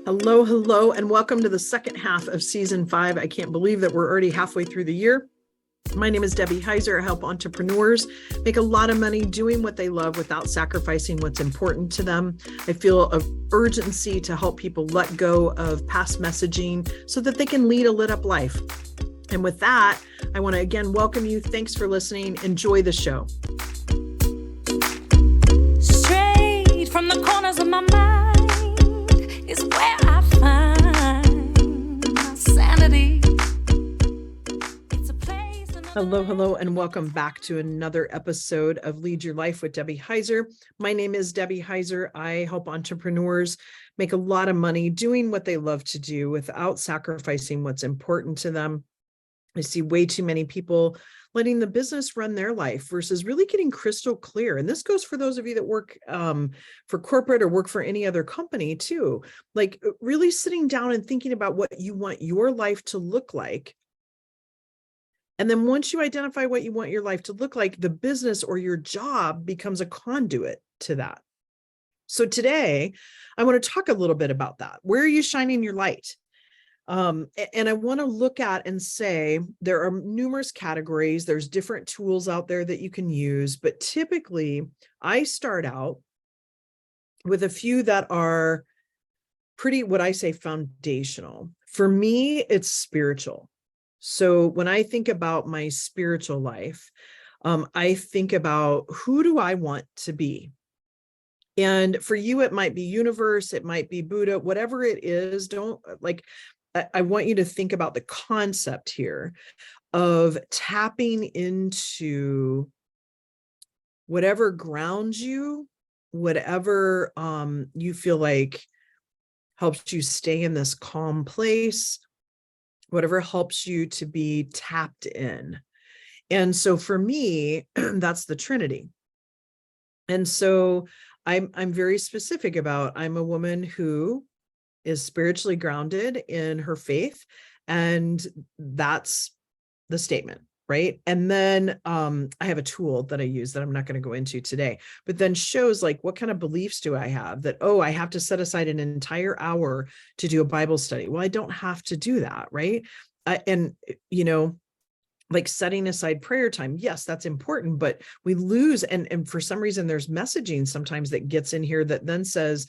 Hello, hello, and welcome to the second half of season 5. I can't believe that we're already halfway through the year. My name is Debbie Heiser. I help entrepreneurs make a lot of money doing what they love without sacrificing what's important to them. I feel an urgency to help people let go of past messaging so that they can lead a lit up life. And with that, I want to again welcome you. Thanks for listening. Enjoy the show. Straight from the corners of my mind is where I find my sanity. It's a place. Hello, and welcome back to another episode of Lead Your Life with Debbie Heiser. My name is Debbie Heiser. I help entrepreneurs make a lot of money doing what they love to do without sacrificing what's important to them. I see way too many people letting the business run their life versus really getting crystal clear. And this goes for those of you that work for corporate or work for any other company too, like really sitting down and thinking about what you want your life to look like. And then once you identify what you want your life to look like, the business or your job becomes a conduit to that. So today, I want to talk a little bit about that. Where are you shining your light? And I want to look at and say there are numerous categories. There's different tools out there that you can use, but typically I start out with a few that are pretty, what I say, foundational. For me, it's spiritual. So when I think about my spiritual life, I think about who do I want to be? And for you, it might be universe, it might be Buddha, whatever it is. I want you to think about the concept here of tapping into whatever grounds you, whatever you feel like helps you stay in this calm place, whatever helps you to be tapped in. And so for me, that's the Trinity. And so I'm very specific about, I'm a woman who is spiritually grounded in her faith. And that's the statement, right? And then I have a tool that I use that I'm not going to go into today, but then shows like, what kind of beliefs do I have that, I have to set aside an entire hour to do a Bible study. Well, I don't have to do that, right? Like setting aside prayer time. Yes, that's important, but we lose. And for some reason, there's messaging sometimes that gets in here that then says,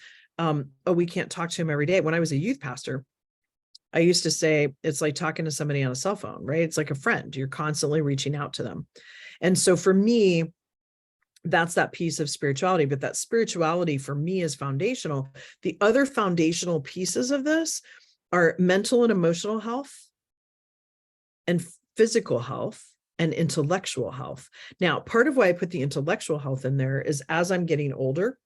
we can't talk to him every day. When I was a youth pastor, I used to say, it's like talking to somebody on a cell phone, right? It's like a friend. You're constantly reaching out to them. And so for me, that's that piece of spirituality, but that spirituality for me is foundational. The other foundational pieces of this are mental and emotional health and physical health and intellectual health. Now, part of why I put the intellectual health in there is as I'm getting older,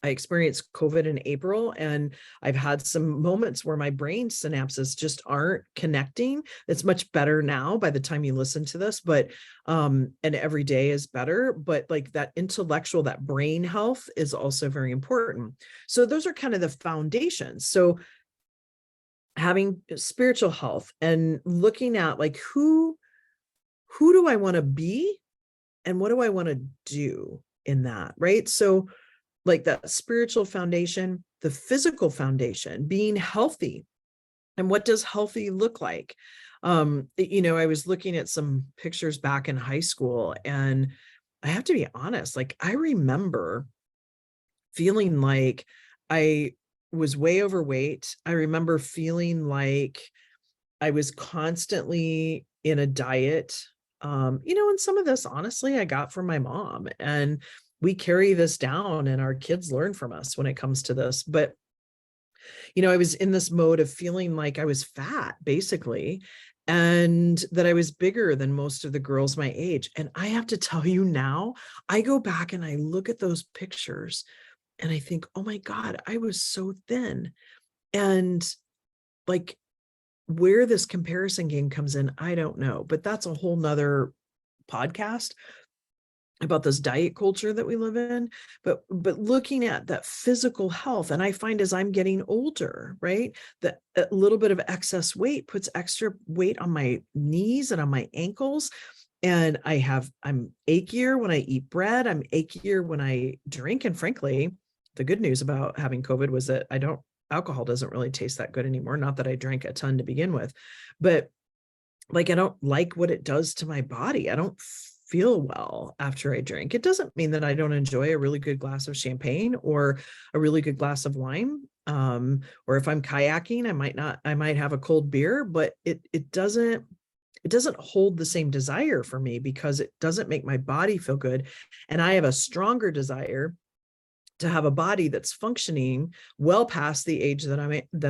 I experienced COVID in April, and I've had some moments where my brain synapses just aren't connecting. It's much better now by the time you listen to this, but, and every day is better, but like that intellectual, that brain health is also very important. So those are kind of the foundations. So having spiritual health and looking at like, who do I want to be and what do I want to do in that, right? So like that spiritual foundation, the physical foundation, being healthy. And what does healthy look like? I was looking at some pictures back in high school, and I have to be honest, like I remember feeling like I was way overweight. I remember feeling like I was constantly in a diet. And some of this, honestly, I got from my mom, and we carry this down and our kids learn from us when it comes to this. But, I was in this mode of feeling like I was fat, basically, and that I was bigger than most of the girls my age. And I have to tell you now, I go back and I look at those pictures and I think, oh my God, I was so thin. And like where this comparison game comes in, I don't know, but that's a whole nother podcast about this diet culture that we live in, but looking at that physical health. And I find as I'm getting older, right, that a little bit of excess weight puts extra weight on my knees and on my ankles. And I'm achier when I eat bread. I'm achier when I drink. And frankly, the good news about having COVID was that I don't alcohol doesn't really taste that good anymore. Not that I drank a ton to begin with, but like, I don't like what it does to my body. I don't feel well after I drink. It doesn't mean that I don't enjoy a really good glass of champagne or a really good glass of wine. Or if I'm kayaking, I might have a cold beer, but it doesn't hold the same desire for me because it doesn't make my body feel good. And I have a stronger desire to have a body that's functioning well past the age that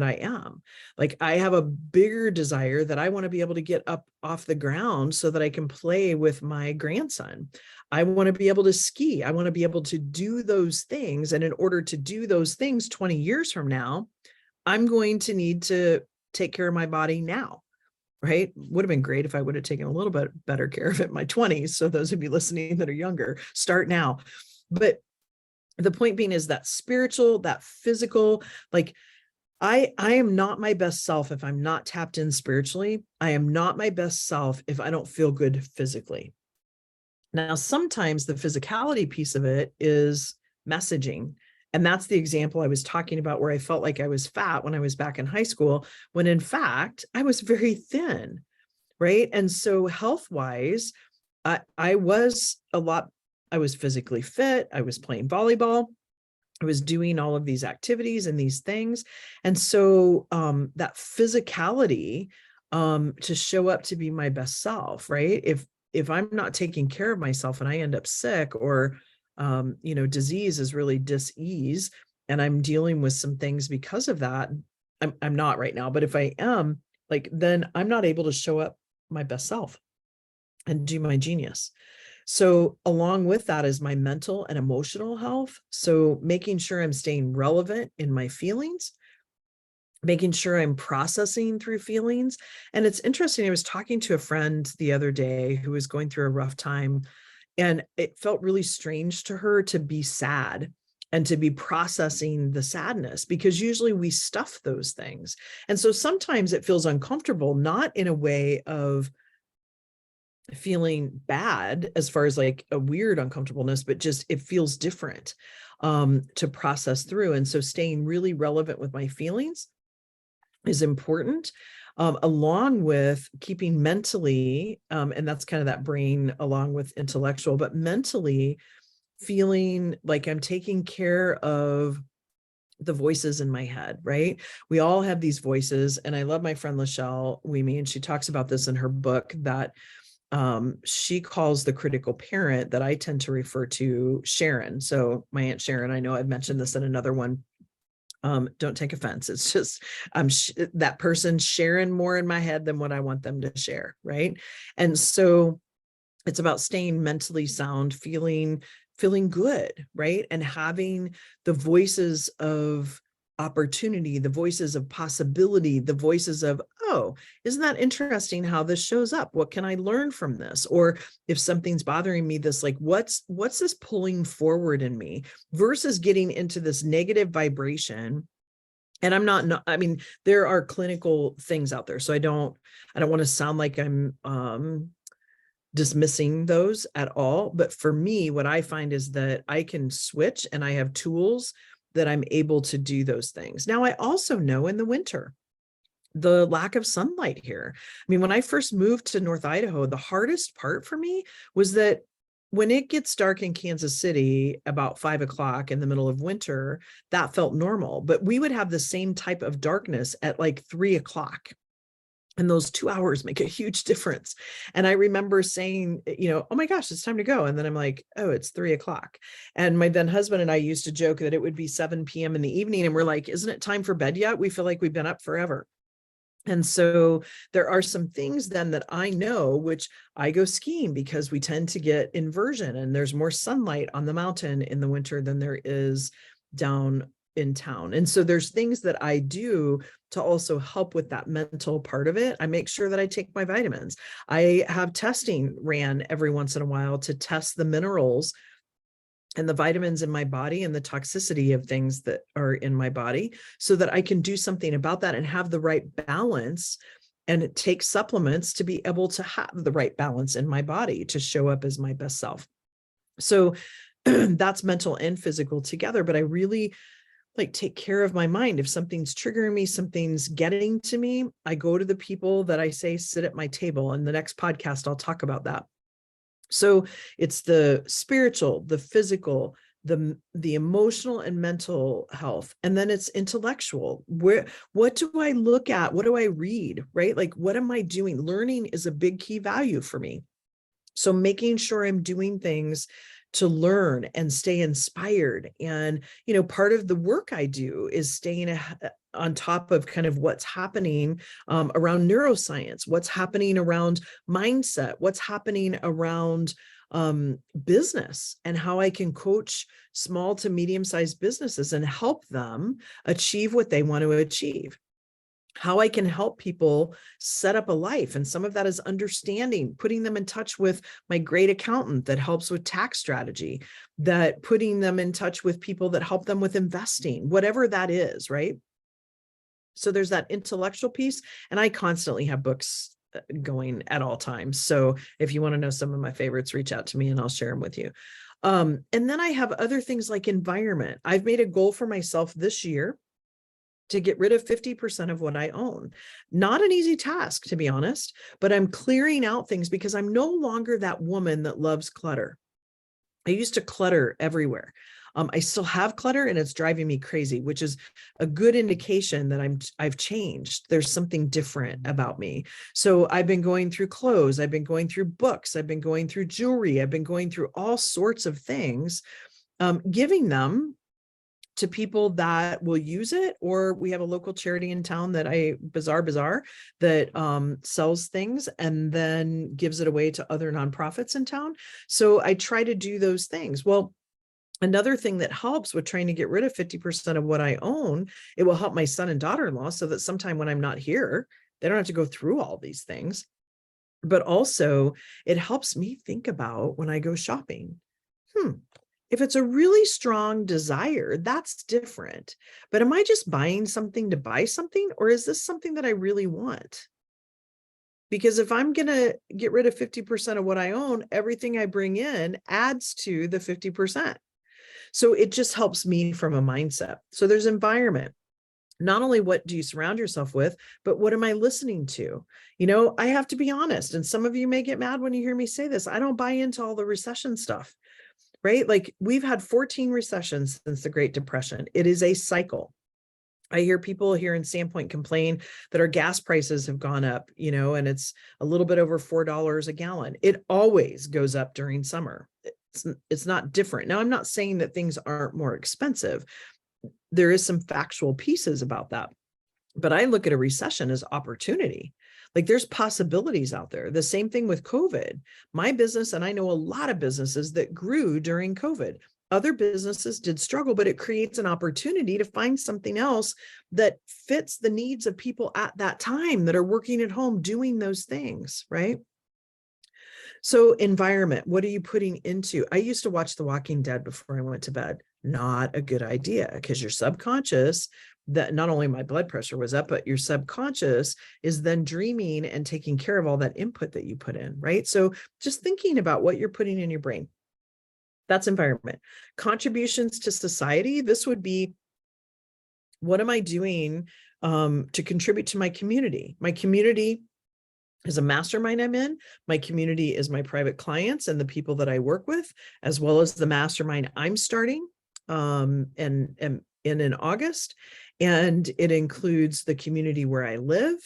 I am. Like, I have a bigger desire that I want to be able to get up off the ground so that I can play with my grandson. I want to be able to ski. I want to be able to do those things. And in order to do those things 20 years from now, I'm going to need to take care of my body now. Right? Would have been great if I would have taken a little bit better care of it in my 20s. So those of you listening that are younger, start now. But the point being is that spiritual, that physical, like, I am not my best self if I'm not tapped in spiritually. I am not my best self if I don't feel good physically. Now, sometimes the physicality piece of it is messaging. And that's the example I was talking about, where I felt like I was fat when I was back in high school, when in fact, I was very thin, right? And so health-wise, I was physically fit. I was playing volleyball. I was doing all of these activities and these things. And so that physicality, to show up to be my best self, right? If I'm not taking care of myself and I end up sick, or disease is really dis-ease, and I'm dealing with some things because of that. I'm not right now, but if I am, like, then I'm not able to show up my best self and do my genius. So along with that is my mental and emotional health. So making sure I'm staying relevant in my feelings, making sure I'm processing through feelings. And it's interesting. I was talking to a friend the other day who was going through a rough time, and it felt really strange to her to be sad and to be processing the sadness, because usually we stuff those things. And so sometimes it feels uncomfortable, not in a way of feeling bad as far as like a weird uncomfortableness, but just it feels different to process through. And so staying really relevant with my feelings is important, along with keeping mentally, and that's kind of that brain along with intellectual, but mentally feeling like I'm taking care of the voices in my head, right? We all have these voices. And I love my friend Lachelle Weemy, and she talks about this in her book, that she calls the critical parent, that I tend to refer to Sharon. So my Aunt Sharon, I know I've mentioned this in another one. Don't take offense. It's just, that person sharing more in my head than what I want them to share. Right. And so it's about staying mentally sound, feeling good. Right. And having the voices of opportunity, the voices of possibility, the voices of, oh, isn't that interesting how this shows up? What can I learn from this? Or if something's bothering me, this, like, what's this pulling forward in me, versus getting into this negative vibration. And I mean, there are clinical things out there. So I don't want to sound like I'm dismissing those at all. But for me, what I find is that I can switch, and I have tools that I'm able to do those things. Now, I also know in the winter, the lack of sunlight here. I mean, when I first moved to North Idaho, the hardest part for me was that when it gets dark in Kansas City about 5 o'clock in the middle of winter, that felt normal, but we would have the same type of darkness at like 3 o'clock. And those 2 hours make a huge difference. And I remember saying, oh my gosh, it's time to go. And then I'm like, oh, it's 3 o'clock. And my then husband and I used to joke that it would be 7 p.m. in the evening. And we're like, isn't it time for bed yet? We feel like we've been up forever. And so there are some things then that I know, which I go skiing because we tend to get inversion, and there's more sunlight on the mountain in the winter than there is down in town. And so there's things that I do to also help with that mental part of it. I make sure that I take my vitamins. I have testing ran every once in a while to test the minerals and the vitamins in my body and the toxicity of things that are in my body, so that I can do something about that and have the right balance, and take supplements to be able to have the right balance in my body to show up as my best self. So that's mental and physical together. But I really like take care of my mind. If something's triggering me, something's getting to me, I go to the people that I say sit at my table. And the next podcast, I'll talk about that. So it's the spiritual, the physical, the emotional and mental health, and then it's intellectual. What do I look at? What do I read? Right? Like, what am I doing? Learning is a big key value for me. So making sure I'm doing things to learn and stay inspired. And, part of the work I do is staying on top of kind of what's happening around neuroscience, what's happening around mindset, what's happening around business, and how I can coach small to medium-sized businesses and help them achieve what they want to achieve. How I can help people set up a life. And some of that is understanding, putting them in touch with my great accountant that helps with tax strategy, that putting them in touch with people that help them with investing, whatever that is, right? So there's that intellectual piece, and I constantly have books going at all times. So if you want to know some of my favorites, reach out to me and I'll share them with you. And then I have other things like environment. I've made a goal for myself this year to get rid of 50% of what I own. Not an easy task, to be honest, but I'm clearing out things because I'm no longer that woman that loves clutter. I used to clutter everywhere. I still have clutter and it's driving me crazy, which is a good indication that I've changed. There's something different about me. So I've been going through clothes. I've been going through books. I've been going through jewelry. I've been going through all sorts of things, giving them to people that will use it. Or we have a local charity in town that Bazaar, that sells things and then gives it away to other nonprofits in town. So I try to do those things. Well, another thing that helps with trying to get rid of 50% of what I own, it will help my son and daughter-in-law so that sometime when I'm not here, they don't have to go through all these things. But also it helps me think about when I go shopping. If it's a really strong desire, that's different. But am I just buying something to buy something, or is this something that I really want? Because if I'm going to get rid of 50% of what I own, everything I bring in adds to the 50%. So it just helps me from a mindset. So there's environment. Not only what do you surround yourself with, but what am I listening to? I have to be honest, and some of you may get mad when you hear me say this. I don't buy into all the recession stuff. Right? Like, we've had 14 recessions since the Great Depression. It is a cycle. I hear people here in Sandpoint complain that our gas prices have gone up, and it's a little bit over $4 a gallon. It always goes up during summer. It's not different. Now, I'm not saying that things aren't more expensive. There is some factual pieces about that. But I look at a recession as opportunity. Like, there's possibilities out there. The same thing with COVID. My business, and I know a lot of businesses that grew during COVID. Other businesses did struggle, but it creates an opportunity to find something else that fits the needs of people at that time that are working at home doing those things, right? So environment, what are you putting into? I used to watch The Walking Dead before I went to bed. Not a good idea, because your subconscious, that not only my blood pressure was up, but your subconscious is then dreaming and taking care of all that input that you put in, right? So just thinking about what you're putting in your brain, that's environment. Contributions to society. This would be, what am I doing to contribute to my community? My community is a mastermind I'm in. My community is my private clients and the people that I work with, as well as the mastermind I'm starting in August. And it includes the community where I live.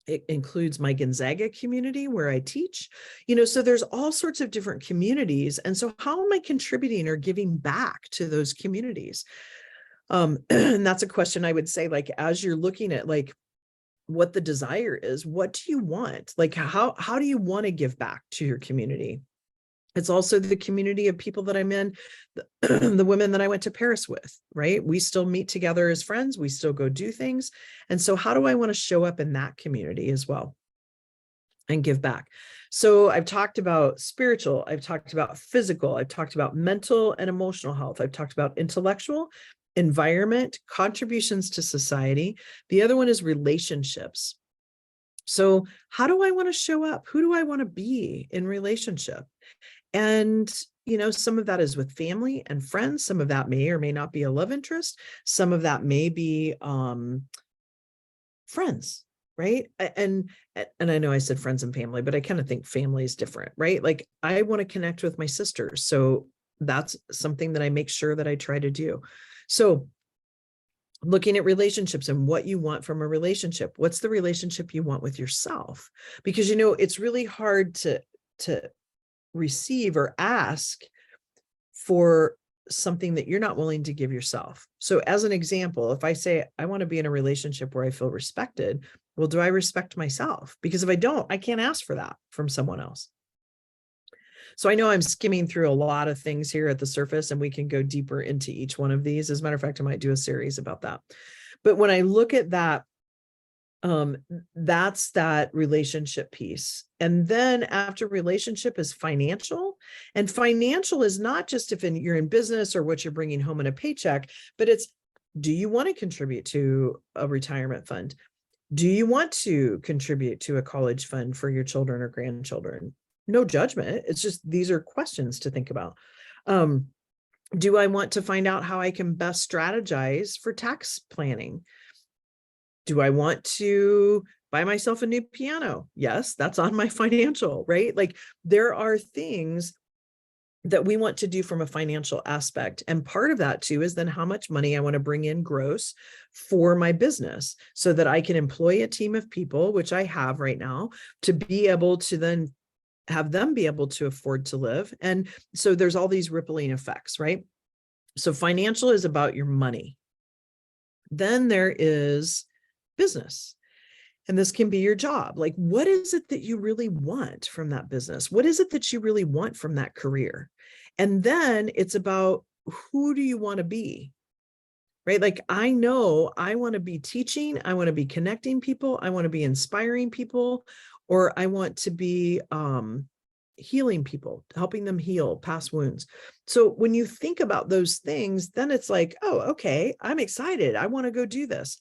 It includes my Gonzaga community where I teach, so there's all sorts of different communities. And so how am I contributing or giving back to those communities? And that's a question I would say, like, as you're looking at like what the desire is, what do you want? Like, how do you want to give back to your community? It's also the community of people that I'm in, the women that I went to Paris with, right? We still meet together as friends. We still go do things. And so how do I want to show up in that community as well and give back? So I've talked about spiritual, I've talked about physical, I've talked about mental and emotional health. I've talked about intellectual, environment, contributions to society. The other one is relationships. So how do I want to show up? Who do I want to be in relationship? And some of that is with family and friends. Some of that may or may not be a love interest. Some of that may be friends, right? And I know I said friends and family, but I kind of think family is different, right? Like I want to connect with my sisters. So that's something that I make sure that I try to do. So looking at relationships and what you want from a relationship. What's the relationship you want with yourself? Because, it's really hard to receive or ask for something that you're not willing to give yourself. So as an example, if I say, I want to be in a relationship where I feel respected, well, do I respect myself? Because if I don't, I can't ask for that from someone else. So I know I'm skimming through a lot of things here at the surface, and we can go deeper into each one of these. As a matter of fact, I might do a series about that. But when I look at that, that's that relationship piece. And then after relationship is financial, and financial is not just if you're in business or what you're bringing home in a paycheck, but it's, do you want to contribute to a retirement fund? Do you want to contribute to a college fund for your children or grandchildren? No judgment. It's just, these are questions to think about. Do I want to find out how I can best strategize for tax planning? Do I want to buy myself a new piano? Yes, that's on my financial, right? Like there are things that we want to do from a financial aspect. And part of that too is then how much money I want to bring in gross for my business so that I can employ a team of people, which I have right now, to be able to then have them be able to afford to live. And so there's all these rippling effects, right? So financial is about your money. Then there is business. And this can be your job. Like, what is it that you really want from that business? What is it that you really want from that career? And then it's about, who do you want to be? Right? Like, I know I want to be teaching. I want to be connecting people. I want to be inspiring people, or I want to be healing people, helping them heal past wounds. So when you think about those things, then it's like, oh, okay, I'm excited. I want to go do this.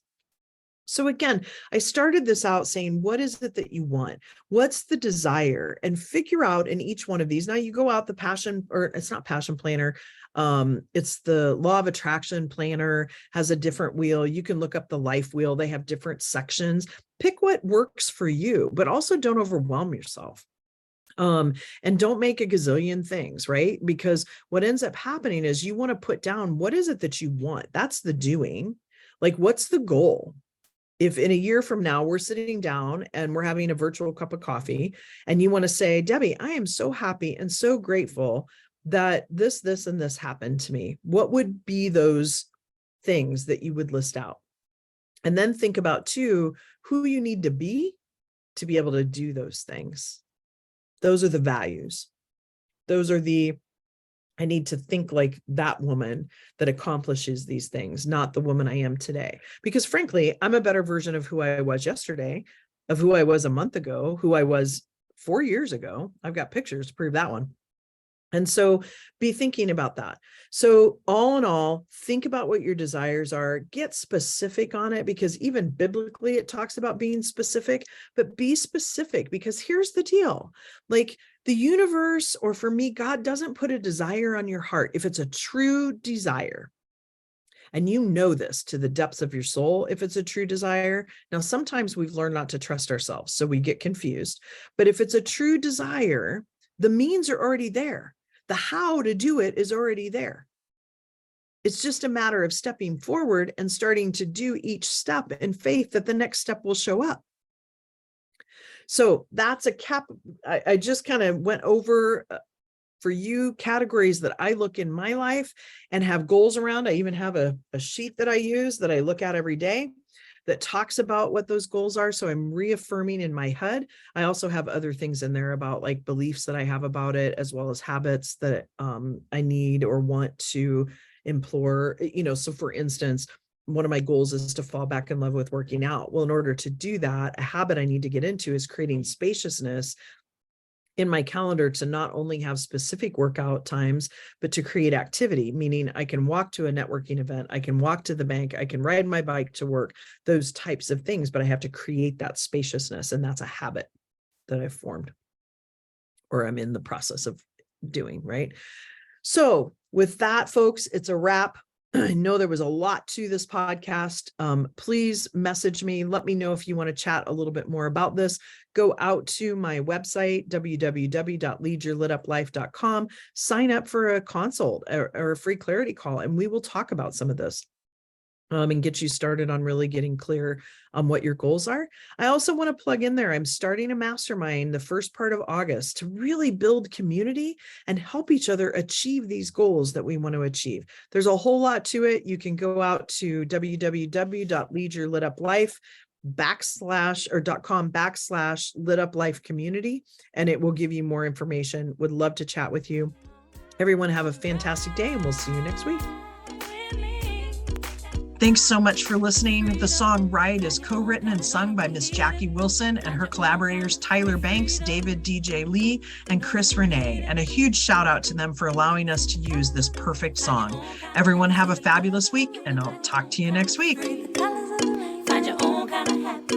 So again, I started this out saying, what is it that you want? What's the desire? And figure out in each one of these. Now you go out the passion, or it's not passion planner. It's the law of attraction planner, has a different wheel. You can look up the life wheel. They have different sections. Pick what works for you, but also don't overwhelm yourself. And don't make a gazillion things, right? Because what ends up happening is you want to put down, what is it that you want? That's the doing. Like, what's the goal? If in a year from now, we're sitting down and we're having a virtual cup of coffee, and you want to say, Debbie, I am so happy and so grateful that this, and this happened to me. What would be those things that you would list out? And then think about too, who you need to be able to do those things. Those are the values. Those are I need to think like that woman that accomplishes these things, not the woman I am today. Because frankly, I'm a better version of who I was yesterday, of who I was a month ago, who I was 4 years ago. I've got pictures to prove that one. And so be thinking about that. So all in all, think about what your desires are, get specific on it, because even biblically it talks about being specific, but be specific, because here's the deal. Like, the universe, or for me, God doesn't put a desire on your heart if it's a true desire. And you know this to the depths of your soul, if it's a true desire. Now, sometimes we've learned not to trust ourselves, so we get confused. But if it's a true desire, the means are already there. The how to do it is already there. It's just a matter of stepping forward and starting to do each step in faith that the next step will show up. So that's a cap. I just kind of went over for you categories that I look in my life and have goals around. I even have a sheet that I use that I look at every day that talks about what those goals are. So I'm reaffirming in my head. I also have other things in there about like beliefs that I have about it, as well as habits that I need or want to implore, so for instance, one of my goals is to fall back in love with working out. Well, in order to do that, a habit I need to get into is creating spaciousness in my calendar to not only have specific workout times, but to create activity, meaning I can walk to a networking event, I can walk to the bank, I can ride my bike to work, those types of things, but I have to create that spaciousness. And that's a habit that I've formed, or I'm in the process of doing, right? So with that, folks, it's a wrap. I know there was a lot to this podcast. Please message me. Let me know if you want to chat a little bit more about this. Go out to my website, www.leadyourlituplife.com. Sign up for a consult or a free clarity call, and we will talk about some of this. And get you started on really getting clear on what your goals are. I also want to plug in there, I'm starting a mastermind the first part of August to really build community and help each other achieve these goals that we want to achieve. There's a whole lot to it. You can go out to www.leadyourlituplife.com/lit-up-life community, and it will give you more information. Would love to chat with you. Everyone have a fantastic day, and we'll see you next week. Thanks so much for listening. The song Ride is co-written and sung by Miss Jackie Wilson and her collaborators Tyler Banks, David DJ Lee, and Chris Renee. And a huge shout out to them for allowing us to use this perfect song. Everyone have a fabulous week, and I'll talk to you next week. Find your own kind of happiness.